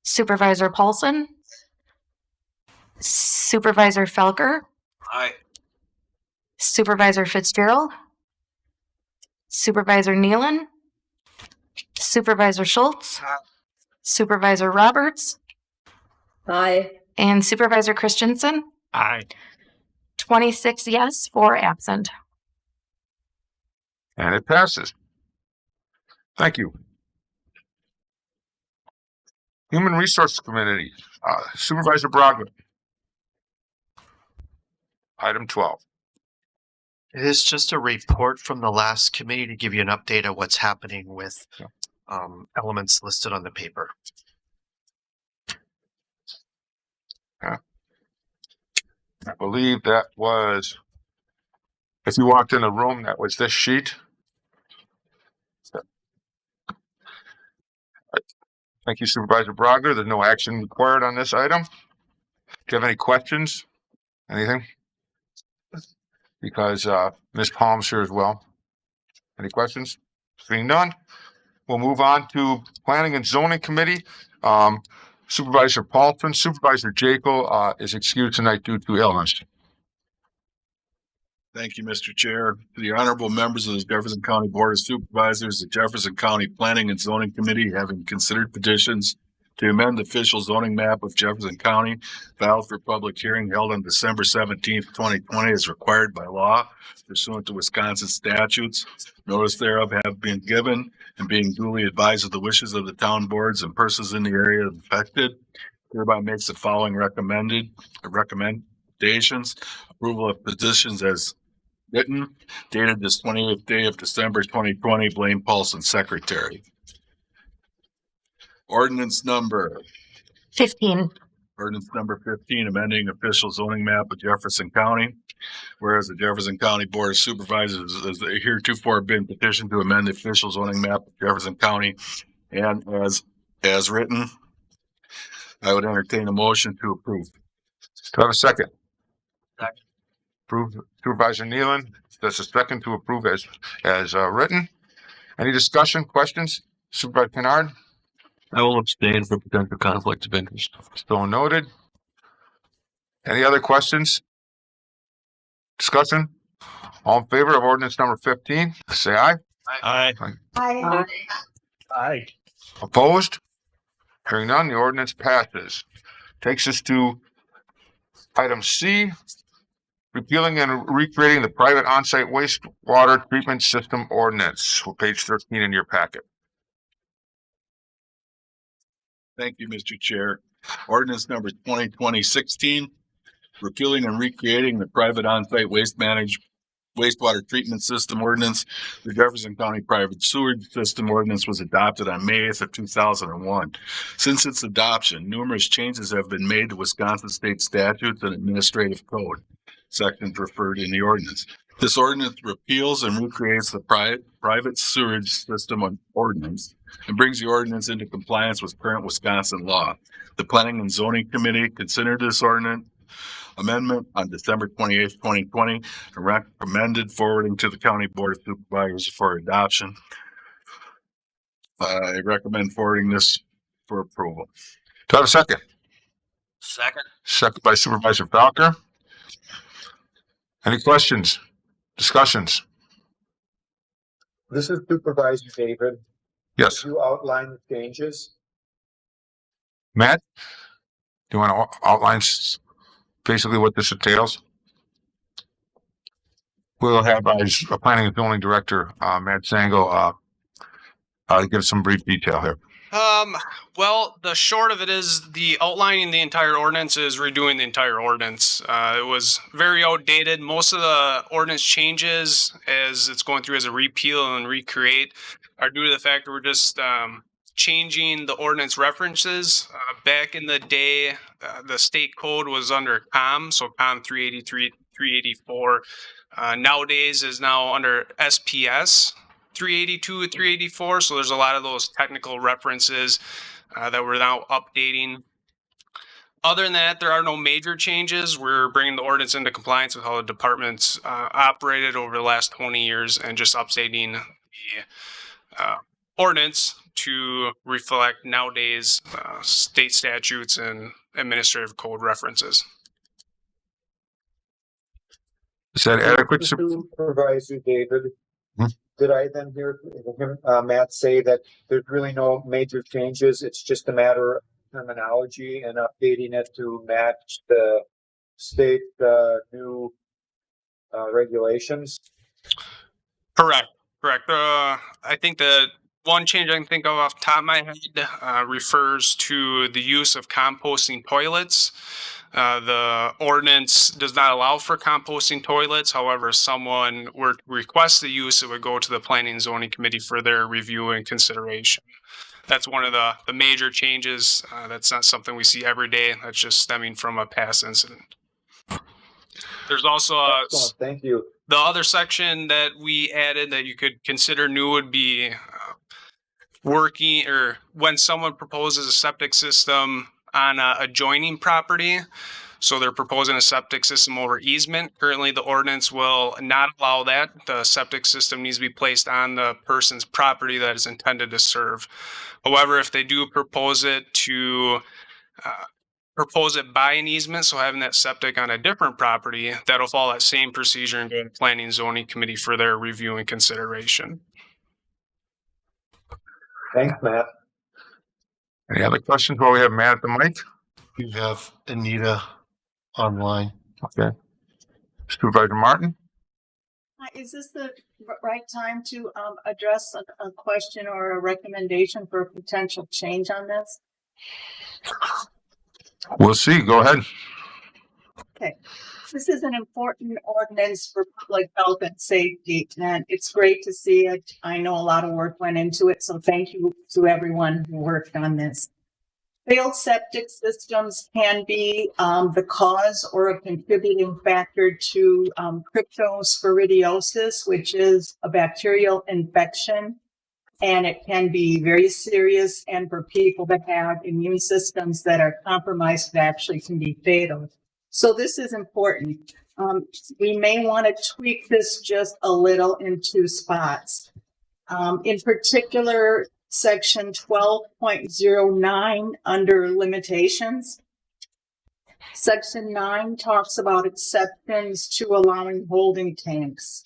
Supervisor Paulson, Supervisor Felker, Aye. Supervisor Fitzgerald, Supervisor Nealon, Supervisor Schultz, Supervisor Roberts, Aye. and Supervisor Christensen. Aye. 26 yes, 4 absent. And it passes. Thank you. Human Resources Committee, Supervisor Braga. Item 12. It is just a report from the last committee to give you an update of what's happening with elements listed on the paper. I believe that was, if you walked in the room, that was this sheet. Thank you, Supervisor Braga. There's no action required on this item. Do you have any questions? Anything? Because Ms. Palm's here as well. Any questions? Seeing none, we'll move on to Planning and Zoning Committee. Supervisor Paulson, Supervisor Jekyll is excused tonight due to illness. Thank you, Mr. Chair. To the honorable members of the Jefferson County Board of Supervisors, the Jefferson County Planning and Zoning Committee, having considered petitions to amend the official zoning map of Jefferson County, filed for public hearing held on December 17th, 2020, as required by law pursuant to Wisconsin statutes. Notice thereof have been given and being duly advised of the wishes of the town boards and persons in the area affected, hereby makes the following recommendations. Approval of petitions as written, dated this 28th day of December 2020, Blaine Paulson, Secretary. Ordinance number 15. Ordinance number 15, amending official zoning map of Jefferson County. Whereas the Jefferson County Board of Supervisors has heretofore been petitioned to amend the official zoning map of Jefferson County, and as written, I would entertain a motion to approve. Do I have a second? Second. Approve, Supervisor Nealon. That's a second to approve as written. Any discussion, questions? Supervisor Kennard? I will abstain for potential conflict of interest. So noted. Any other questions? Discussion? All in favor of ordinance number 15, say aye. Aye. Aye. Aye. Opposed? Hearing none, the ordinance passes. Takes us to item C, repealing and recreating the private on-site wastewater treatment system ordinance, page 13 in your packet. Thank you, Mr. Chair. Ordinance number 2020-16, repealing and recreating the private on-site waste wastewater treatment system ordinance. The Jefferson County private sewage system ordinance was adopted on May 8th of 2001. Since its adoption, numerous changes have been made to Wisconsin state statutes and administrative code sections referred in the ordinance. This ordinance repeals and recreates the private sewage system ordinance and brings the ordinance into compliance with current Wisconsin law. The Planning and Zoning Committee considered this ordinance amendment on December 28th, 2020, and recommended forwarding to the County Board of Supervisors for adoption. I recommend forwarding this for approval. Do I have a second? Second. Second by Supervisor Falconer. Any questions, discussions? This is Supervisor David. Yes. Could you outline the changes? Matt, do you want to outline basically what this entails? We'll have our Planning and Zoning Director, Matt Sango, give some brief detail here. Well, the short of it is the outlining the entire ordinance is redoing the entire ordinance. It was very outdated. Most of the ordinance changes as it's going through as a repeal and recreate are due to the fact that we're just changing the ordinance references. Back in the day, the state code was under COM, so COM 383, 384. Nowadays is now under SPS 382, 384. So there's a lot of those technical references that we're now updating. Other than that, there are no major changes. We're bringing the ordinance into compliance with how the department's operated over the last 20 years and just updating the ordinance to reflect nowadays state statutes and administrative code references. Is that adequate? Supervisor David, did I then hear Matt say that there's really no major changes? It's just a matter of terminology and updating it to match the state new regulations? Correct. I think the one change I can think of off the top of my head refers to the use of composting toilets. The ordinance does not allow for composting toilets. However, if someone were to request the use, it would go to the Planning and Zoning Committee for their review and consideration. That's one of the major changes. That's not something we see every day. That's just stemming from a past incident. There's also thank you. The other section that we added that you could consider new would be working or when someone proposes a septic system on a adjoining property. So they're proposing a septic system over easement. Currently, the ordinance will not allow that. The septic system needs to be placed on the person's property that is intended to serve. However, if they do propose it by an easement, so having that septic on a different property, that'll follow that same procedure and go to the Planning and Zoning Committee for their review and consideration. Thanks, Matt. Any other questions while we have Matt at the mic? You have Anita online. Okay. Supervisor Martin? Is this the right time to address a question or a recommendation for a potential change on this? We'll see. Go ahead. Okay. This is an important ordinance for public health and safety, and it's great to see it. I know a lot of work went into it, so thank you to everyone who worked on this. Failed septic systems can be the cause or a contributing factor to cryptosporidiosis, which is a bacterial infection, and it can be very serious, and for people that have immune systems that are compromised, it actually can be fatal. So this is important. We may want to tweak this just a little in two spots. In particular, section 12.09 under limitations. Section 9 talks about exceptions to allowing holding tanks.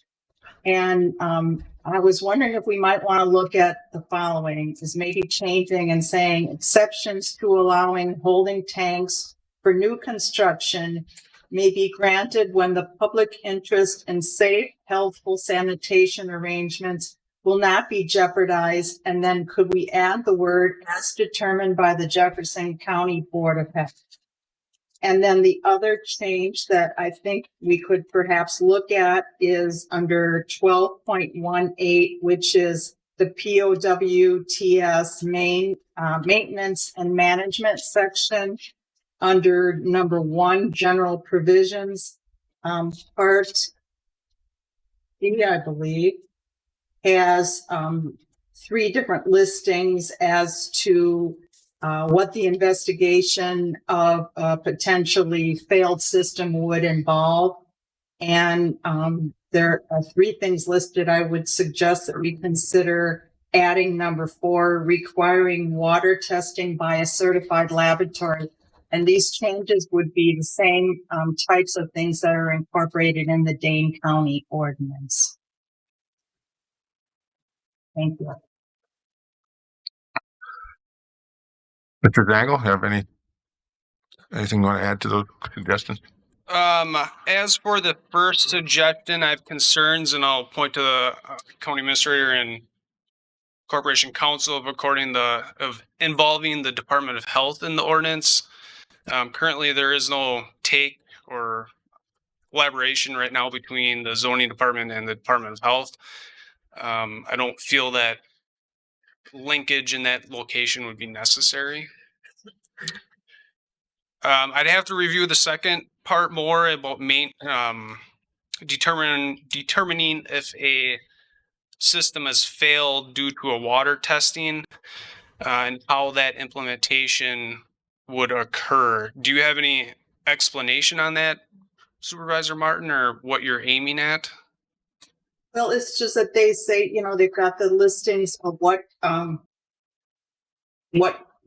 And I was wondering if we might want to look at the following, is maybe changing and saying exceptions to allowing holding tanks for new construction may be granted when the public interest in safe, healthful sanitation arrangements will not be jeopardized. And then could we add the word as determined by the Jefferson County Board of Health? And then the other change that I think we could perhaps look at is under 12.18, which is the POWTS maintenance and management section under number 1, general provisions. Part D, I believe, has 3 different listings as to what the investigation of a potentially failed system would involve. And there are 3 things listed. I would suggest that we consider adding number 4, requiring water testing by a certified laboratory. And these changes would be the same types of things that are incorporated in the Dane County ordinance. Thank you. Mr. Dangle, have anything you want to add to those suggestions? As for the first suggestion, I have concerns, and I'll point to the county administrator and corporation counsel of involving the Department of Health in the ordinance. Currently, there is no take or collaboration right now between the zoning department and the Department of Health. I don't feel that linkage in that location would be necessary. I'd have to review the second part more about determining if a system has failed due to a water testing and how that implementation would occur. Do you have any explanation on that, Supervisor Martin, or what you're aiming at? Well, it's just that they say, they've got the listings of what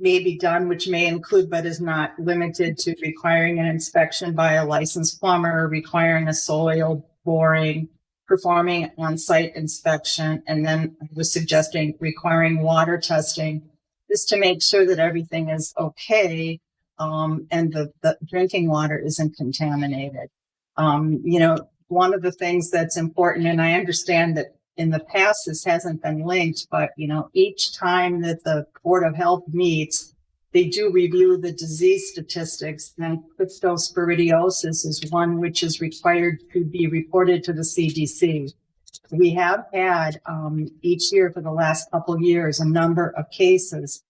may be done, which may include, but is not limited to, requiring an inspection by a licensed plumber, requiring a soil boring, performing on-site inspection, and then I was suggesting requiring water testing, just to make sure that everything is okay, and the drinking water isn't contaminated. One of the things that's important, and I understand that in the past this hasn't been linked, but each time that the Board of Health meets, they do review the disease statistics, and cryptosporidiosis is one which is required to be reported to the CDC. We have had each year for the last couple of years a number of cases.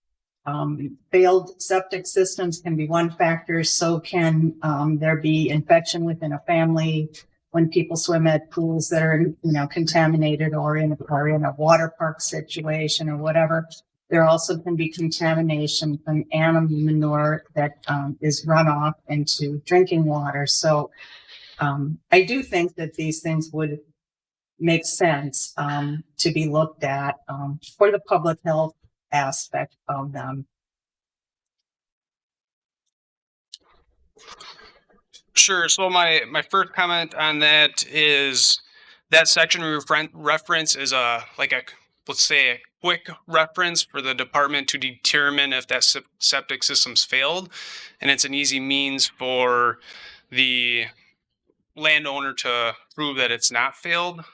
Failed septic systems can be one factor, so can there be infection within a family when people swim at pools that are contaminated, or in a water park situation or whatever. There also can be contamination from animal manure that is runoff into drinking water. So I do think that these things would make sense to be looked at for the public health aspect of them. Sure. So my first comment on that is that section reference is let's say a quick reference for the department to determine if that septic system's failed, and it's an easy means for the landowner to prove that it's not failed.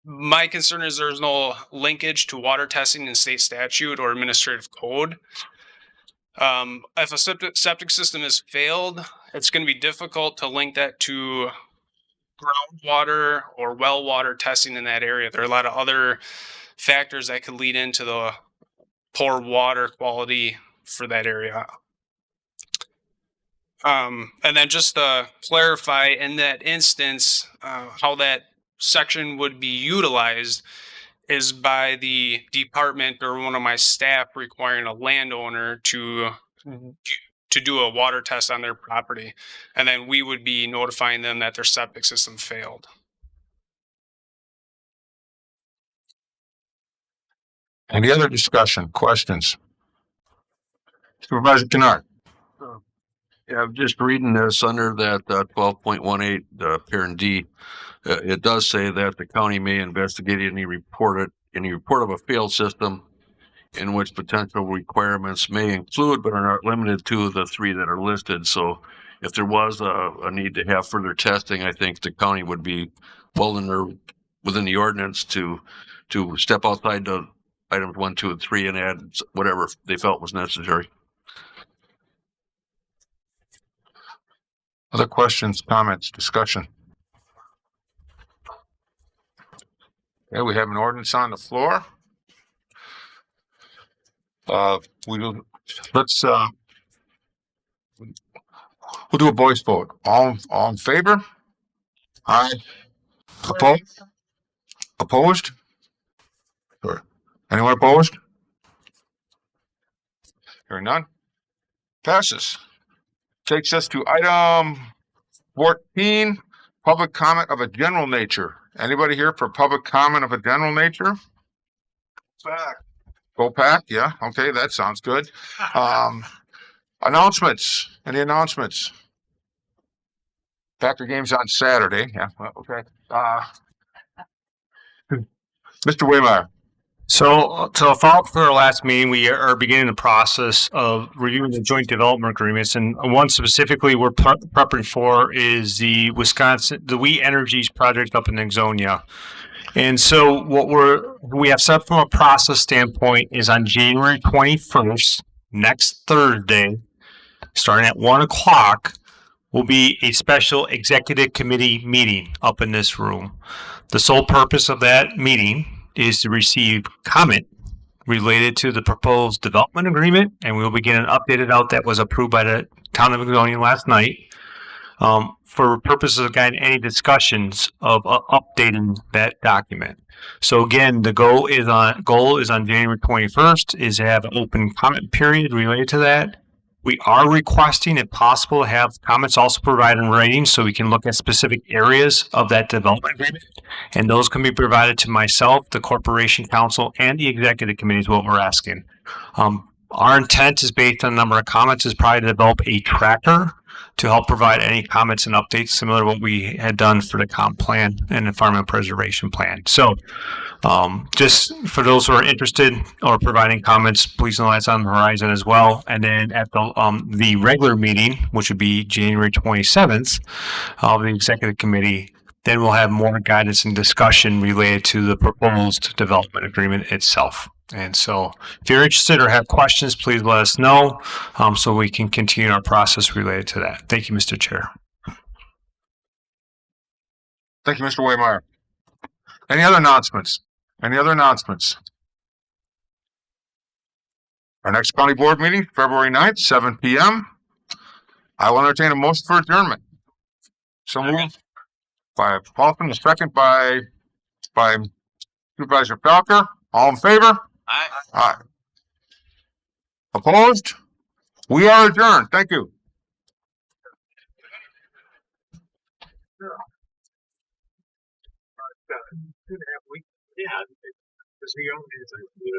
My concern is there's no linkage to water testing in state statute or administrative code. If a septic system is failed, it's going to be difficult to link that to groundwater or well water testing in that area. There are a lot of other factors that could lead into the poor water quality for that area. And then just to clarify, in that instance, how that section would be utilized is by the department or one of my staff requiring a landowner to do a water test on their property. And then we would be notifying them that their septic system failed. Any other discussion, questions? Supervisor Kennard. Yeah, I'm just reading this under that 12.18, parent D. It does say that the county may investigate any report of a failed system in which potential requirements may include but are not limited to the 3 that are listed. So if there was a need to have further testing, I think the county would be within the ordinance to step outside the items 1, 2, and 3 and add whatever they felt was necessary. Other questions, comments, discussion? Okay, we have an ordinance on the floor. We'll do a voice vote. All in favor? Aye. Opposed? Opposed? Sure. Anyone opposed? Hearing none. Passes. Takes us to item 14, public comment of a general nature. Anybody here for public comment of a general nature? Back. Go Pack, yeah, okay, that sounds good. Announcements, any announcements? Packer game's on Saturday, yeah, well, okay. Mr. Waymeyer. So to follow up for our last meeting, we are beginning the process of reviewing the joint development agreements, and one specifically we're prepping for is the We Energies project up in Exonia. And so what we have set from a process standpoint is on January 21st, next Thursday, starting at 1:00, will be a special executive committee meeting up in this room. The sole purpose of that meeting is to receive comment related to the proposed development agreement, and we'll be getting an updated out that was approved by the town of Exonia last night. For purposes of guiding any discussions of updating that document. So again, the goal is on January 21st is to have an open comment period related to that. We are requesting, if possible, to have comments also provided in writing so we can look at specific areas of that development agreement. And those can be provided to myself, the corporation council, and the executive committee is what we're asking. Our intent is based on a number of comments is probably to develop a tracker to help provide any comments and updates similar to what we had done for the comp plan and the farmland preservation plan. So just for those who are interested or providing comments, please know that's on the horizon as well. And then at the regular meeting, which would be January 27th of the executive committee, then we'll have more guidance and discussion related to the proposed development agreement itself. And so if you're interested or have questions, please let us know so we can continue our process related to that. Thank you, Mr. Chair. Thank you, Mr. Waymeyer. Any other announcements? Any other announcements? Our next county board meeting, February 9th, 7 p.m. I will entertain a motion for adjournment. So moved by Paulson, a second by Supervisor Falker. All in favor? Aye. Aye. Opposed? We are adjourned. Thank you. Yeah, because he owns it.